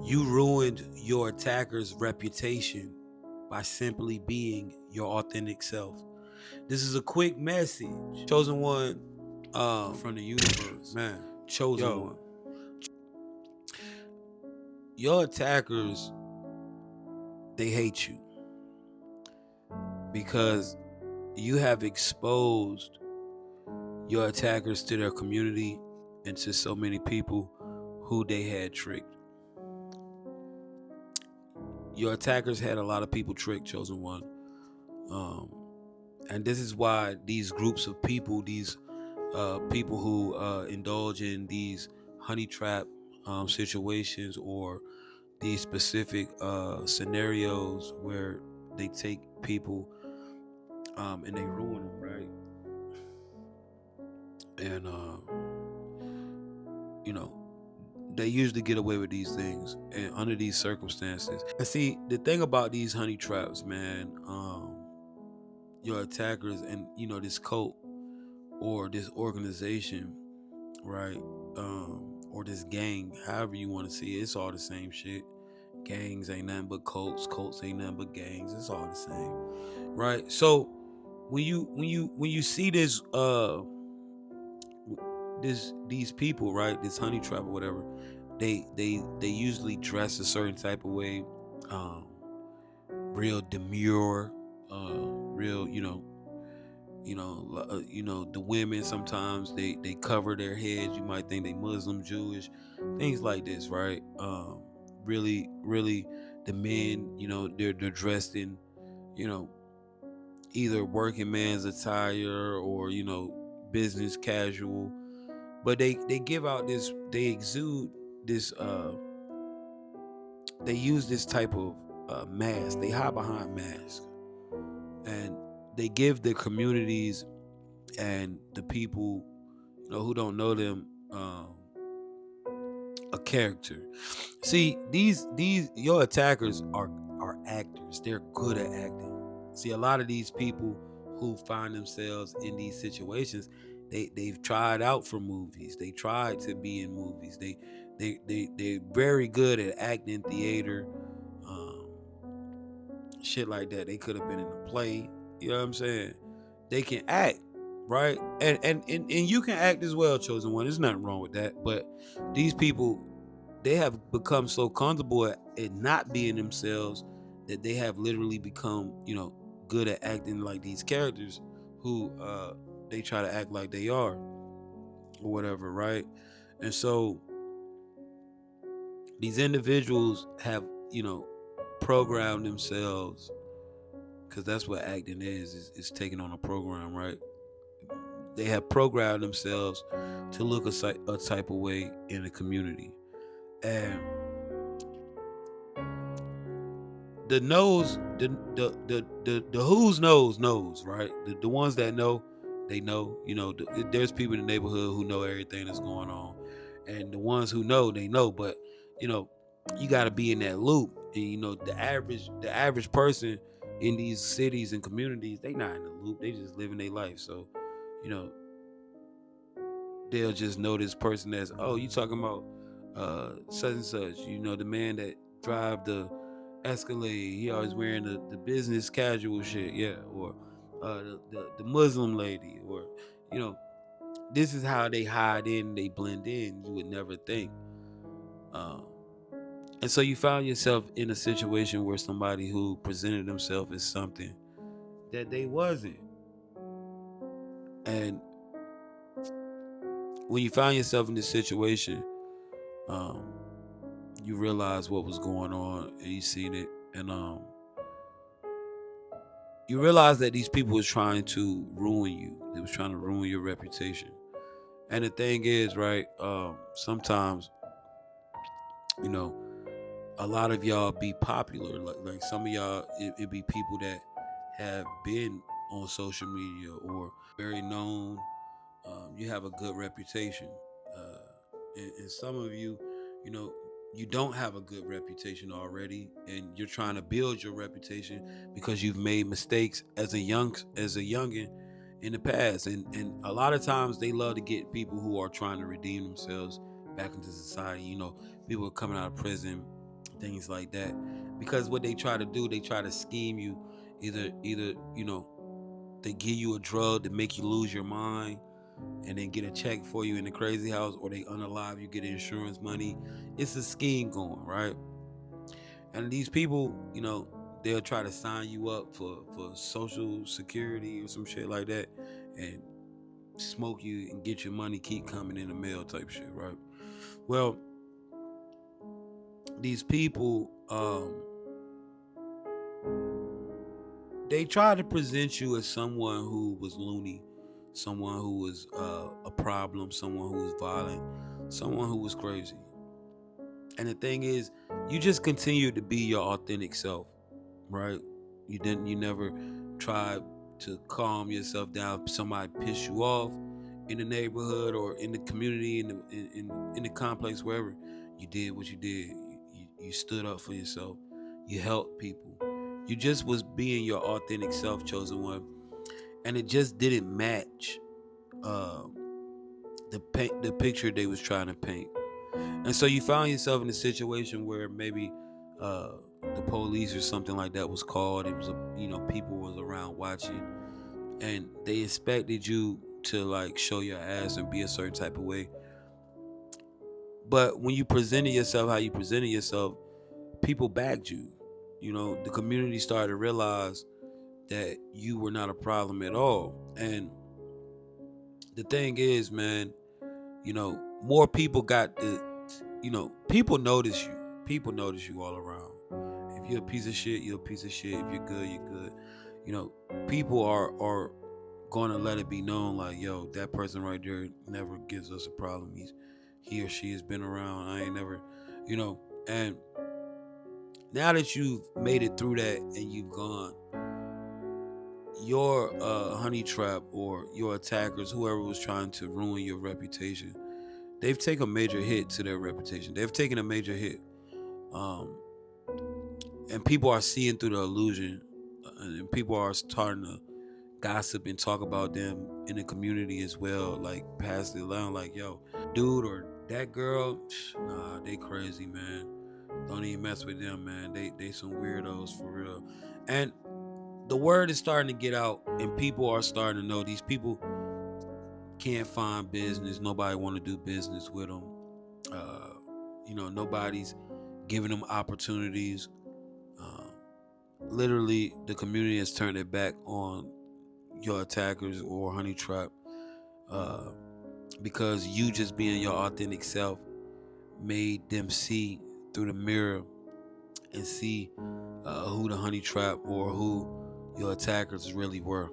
You ruined your attacker's reputation by simply being your authentic self. This is a quick message. Chosen one from the universe. Man, Chosen yo, one. Your attackers, they hate you because you have exposed your attackers to their community and to so many people who they had tricked. Your attackers had a lot of people tricked, Chosen One. And this is why these groups of people, these people who indulge in these honey trap situations, or these specific scenarios where they take people and they ruin them, right? And you know, they usually get away with these things and under these circumstances. And see, the thing about these honey traps, man, your attackers and this cult or this organization, right? Or this gang, however you want to see it, it's all the same shit. Gangs ain't nothing but cults. Cults ain't nothing but gangs. It's all the same, right? So when you see these people, right, this honey trap or whatever, they usually dress a certain type of way, um, real demure, real the women sometimes they cover their heads. You might think they Muslim, Jewish, things like this, right? Really, the men, they're dressed in, you know, either working man's attire or business casual, but they give out this, they exude this, they use this type of mask. They hide behind masks, and they give the communities and the people who don't know them a character. See, these your attackers are actors. They're good at acting. See, a lot of these people who find themselves in these situations, they've tried out for movies. They tried to be in movies. They're very good at acting, theater, um, shit like that. They could have been in a play. You know what I'm saying? They can act, right? And you can act as well, Chosen One. There's nothing wrong with that. But these people, they have become so comfortable at not being themselves that they have literally become, good at acting like these characters who they try to act like they are or whatever, right? And so these individuals have, programmed themselves, because that's what acting is taking on a program, right? They have programmed themselves to look a type of way in the community, and the knows the who's knows, right? The ones that know, they know. There's people in the neighborhood who know everything that's going on, and the ones who know, they know. But you know you got to be in that loop, and the average person in these cities and communities, they not in the loop. They just living their life. So you know they'll just know this person as, oh, you talking about such and such, the man that drive the Escalade. He always wearing the business casual shit, yeah. Or the Muslim lady, or you know this is how they hide in, they blend in. You would never think. um, and so you found yourself in a situation where somebody who presented themselves as something that they wasn't. And when you found yourself in this situation, um, you realize what was going on, and you seen it, and you realize that these people was trying to ruin you. They was trying to ruin your reputation. And the thing is, right, sometimes, you know, a lot of y'all be popular. Like some of y'all, it be people that have been on social media or very known. You have a good reputation. And some of you, you know, you don't have a good reputation already, and you're trying to build your reputation because you've made mistakes as a youngin in the past. And a lot of times they love to get people who are trying to redeem themselves back into society. People are coming out of prison, things like that. Because what they try to do, they try to scheme you, either they give you a drug to make you lose your mind and then get a check for you in the crazy house, or they unalive you, get insurance money. It's a scheme going, right? And these people, they'll try to sign you up for social security or some shit like that, and smoke you and get your money keep coming in the mail type shit, right? Well, these people, they try to present you as someone who was loony, someone who was a problem, someone who was violent, someone who was crazy. And the thing is, you just continue to be your authentic self, right? You never tried to calm yourself down. Somebody pissed you off in the neighborhood or in the community, in the complex, wherever. You did what you did. You stood up for yourself. You helped people. You just was being your authentic self, chosen one, and it just didn't match uh, the picture they was trying to paint. And so you found yourself in a situation where maybe uh, the police or something like that was called. It was people was around watching, and they expected you to like show your ass and be a certain type of way. But when you presented yourself how you presented yourself, people backed you. The community started to realize that you were not a problem at all. And the thing is, man, more people got the, people notice you. People notice you all around. If you're a piece of shit, you're a piece of shit. If you're good, you're good. People are going to let it be known, like, yo, that person right there never gives us a problem. He or she has been around. I ain't never, and now that you've made it through that and you've gone, your honey trap or your attackers, whoever was trying to ruin your reputation, they've taken a major hit to their reputation. They've taken a major hit. And people are seeing through the illusion, and people are starting to gossip and talk about them in the community as well, like pass it along, like, yo, dude or that girl, nah, they crazy, man. Don't even mess with them, man. They some weirdos for real. And the word is starting to get out, and people are starting to know these people can't find business. Nobody want to do business with them. Nobody's giving them opportunities. Literally, the community has turned it back on your attackers or honey trap, because you just being your authentic self made them see through the mirror and see who the honey trap or who your attackers really were.